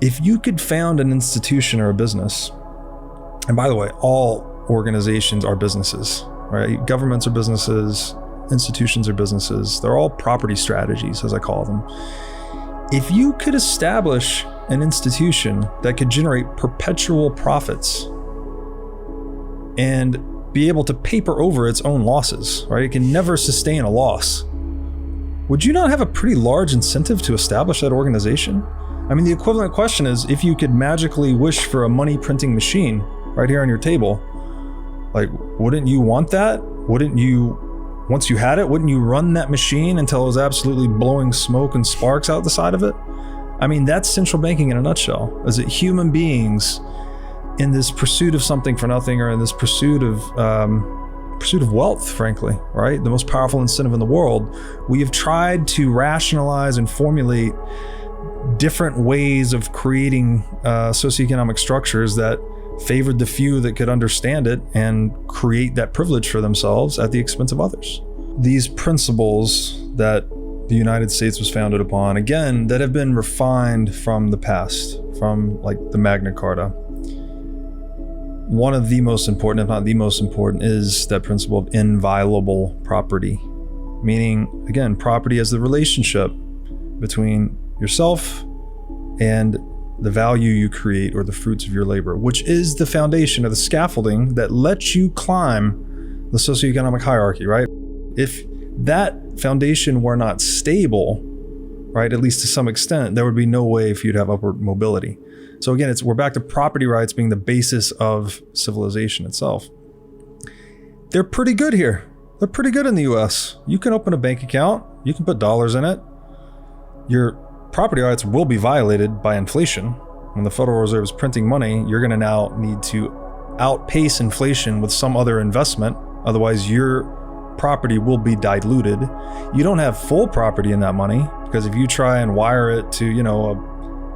If you could found an institution or a business, and by the way, all organizations are businesses, right? Governments are businesses, institutions are businesses. They're all property strategies, as I call them. If you could establish an institution that could generate perpetual profits and be able to paper over its own losses, right? It can never sustain a loss. Would you not have a pretty large incentive to establish that organization? I mean, the equivalent question is, if you could magically wish for a money printing machine right here on your table, like, wouldn't you want that? Wouldn't you, once you had it, wouldn't you run that machine until it was absolutely blowing smoke and sparks out the side of it? I mean, that's central banking in a nutshell. Is it human beings in this pursuit of something for nothing, or in this pursuit of wealth, frankly, right? The most powerful incentive in the world. We have tried to rationalize and formulate different ways of creating socioeconomic structures that favored the few that could understand it and create that privilege for themselves at the expense of others. These principles that the United States was founded upon, again, that have been refined from the past, from like the Magna Carta. One of the most important, if not the most important, is that principle of inviolable property. Meaning, again, property as the relationship between yourself and the value you create, or the fruits of your labor, which is the foundation of the scaffolding that lets you climb the socioeconomic hierarchy, right? If that foundation were not stable, right, at least to some extent, there would be no way for you to have upward mobility. So again, we're back to property rights being the basis of civilization itself. They're pretty good here. They're pretty good in the US. You can open a bank account, you can put dollars in it. Your property rights will be violated by inflation. When the Federal Reserve is printing money, you're going to now need to outpace inflation with some other investment. Otherwise, your property will be diluted. You don't have full property in that money, because if you try and wire it to,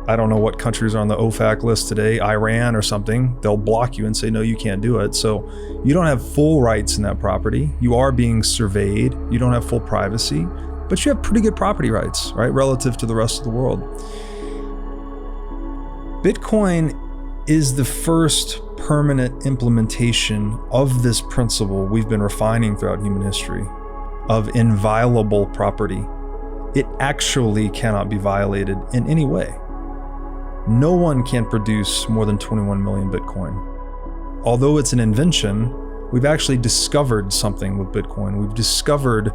I don't know what countries are on the OFAC list today, Iran or something, they'll block you and say, no, you can't do it. So you don't have full rights in that property. You are being surveyed. You don't have full privacy, but you have pretty good property rights, right? Relative to the rest of the world. Bitcoin is the first permanent implementation of this principle we've been refining throughout human history of inviolable property. It actually cannot be violated in any way. No one can produce more than 21 million Bitcoin. Although it's an invention, we've actually discovered something with Bitcoin. We've discovered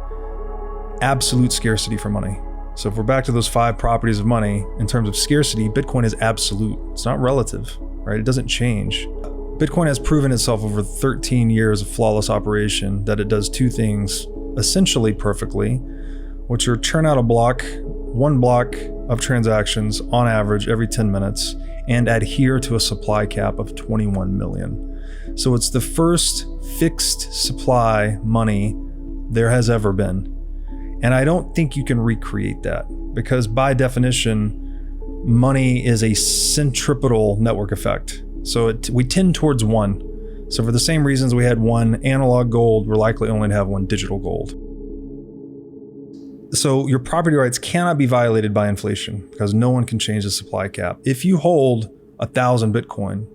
absolute scarcity for money. So if we're back to those 5 properties of money, in terms of scarcity, Bitcoin is absolute. It's not relative, right? It doesn't change. Bitcoin has proven itself over 13 years of flawless operation that it does 2 things essentially perfectly, which are churn out one block of transactions on average every 10 minutes, and adhere to a supply cap of 21 million. So it's the first fixed supply money there has ever been. And I don't think you can recreate that, because by definition, money is a centripetal network effect. So we tend towards one. So for the same reasons we had one analog gold, we're likely only to have one digital gold. So your property rights cannot be violated by inflation, because no one can change the supply cap. If you hold 1,000 Bitcoin,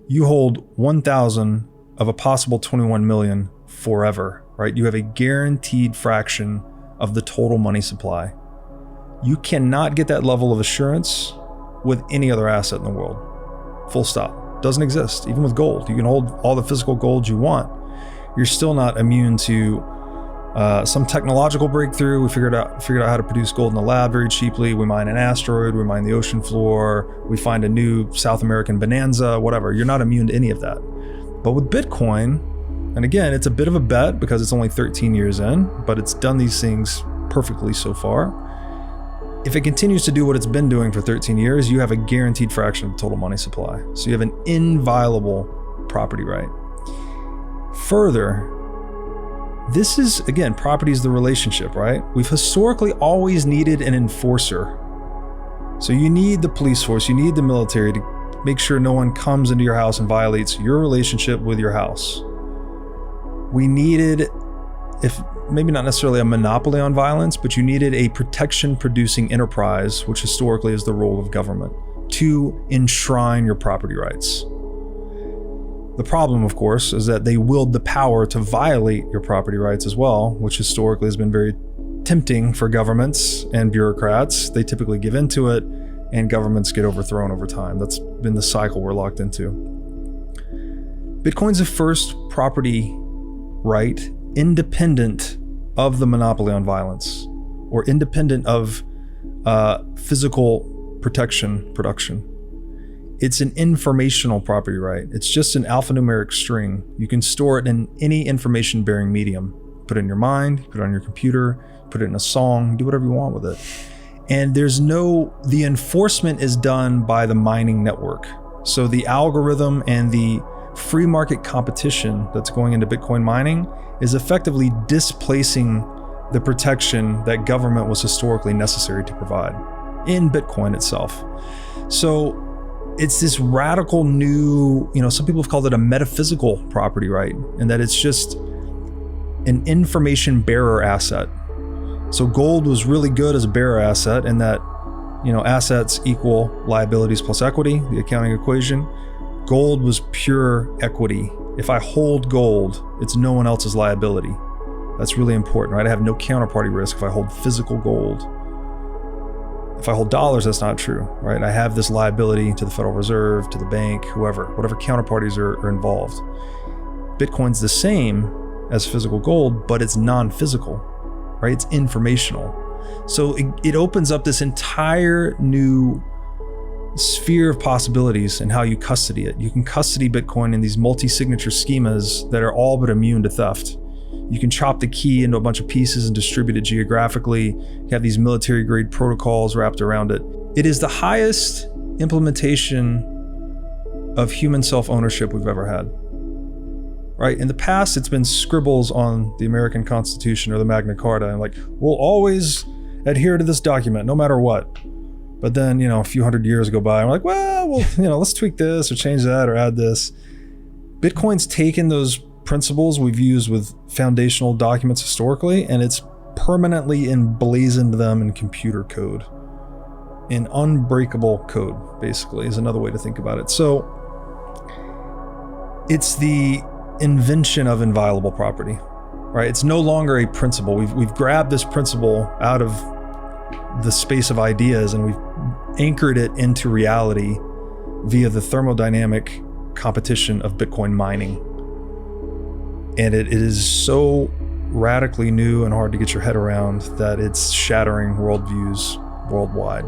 you hold 1,000 of a possible 21 million forever, right? You have a guaranteed fraction of the total money supply. You cannot get that level of assurance with any other asset in the world. Full stop. Doesn't exist. Even with gold, you can hold all the physical gold you want. You're still not immune to some technological breakthrough. We figured out how to produce gold in the lab very cheaply. We mine an asteroid, we mine the ocean floor, we find a new South American bonanza, whatever. You're not immune to any of that. But with Bitcoin, and again, it's a bit of a bet because it's only 13 years in, but it's done these things perfectly so far. If it continues to do what it's been doing for 13 years, you have a guaranteed fraction of the total money supply. So you have an inviolable property right. Further, this is, again, property is the relationship, right? We've historically always needed an enforcer. So you need the police force, you need the military to make sure no one comes into your house and violates your relationship with your house. We needed, if maybe not necessarily a monopoly on violence, but you needed a protection-producing enterprise, which historically is the role of government. to enshrine your property rights. The problem, of course, is that they wield the power to violate your property rights as well, which historically has been very tempting for governments and bureaucrats. They typically give into it, and governments get overthrown over time. That's been the cycle we're locked into. Bitcoin's the first property right independent of the monopoly on violence, or independent of physical production. It's an informational property right. It's just an alphanumeric string. You can store it in any information-bearing medium. Put it in your mind, put it on your computer, put it in a song, do whatever you want with it. And the enforcement is done by the mining network. So the algorithm and the free market competition that's going into Bitcoin mining is effectively displacing the protection that government was historically necessary to provide in Bitcoin itself. So it's this radical new, some people have called it a metaphysical property right, and that it's just an information bearer asset. So gold was really good as a bearer asset in that, assets equal liabilities plus equity, the accounting equation. Gold was pure equity. If I hold gold, it's no one else's liability. That's really important, right? I have no counterparty risk if I hold physical gold. If I hold dollars, that's not true, right? I have this liability to the Federal Reserve, to the bank, whatever counterparties are involved. Bitcoin's the same as physical gold, but it's non-physical, right? It's informational. So it opens up this entire new sphere of possibilities in how you custody it. You can custody Bitcoin in these multi-signature schemas that are all but immune to theft. You can chop the key into a bunch of pieces and distribute it geographically. You have these military-grade protocols wrapped around it. It is the highest implementation of human self-ownership we've ever had. Right? In the past, it's been scribbles on the American Constitution or the Magna Carta, and we'll always adhere to this document no matter what. But then, a few hundred years go by, and we're like, well, let's tweak this or change that or add this. Bitcoin's taken those principles we've used with foundational documents historically, and it's permanently emblazoned them in computer code. In unbreakable code, basically, is another way to think about it. So it's the invention of inviolable property, right? It's no longer a principle. We've grabbed this principle out of the space of ideas and we've anchored it into reality via the thermodynamic competition of Bitcoin mining. And it is so radically new and hard to get your head around that it's shattering worldviews worldwide.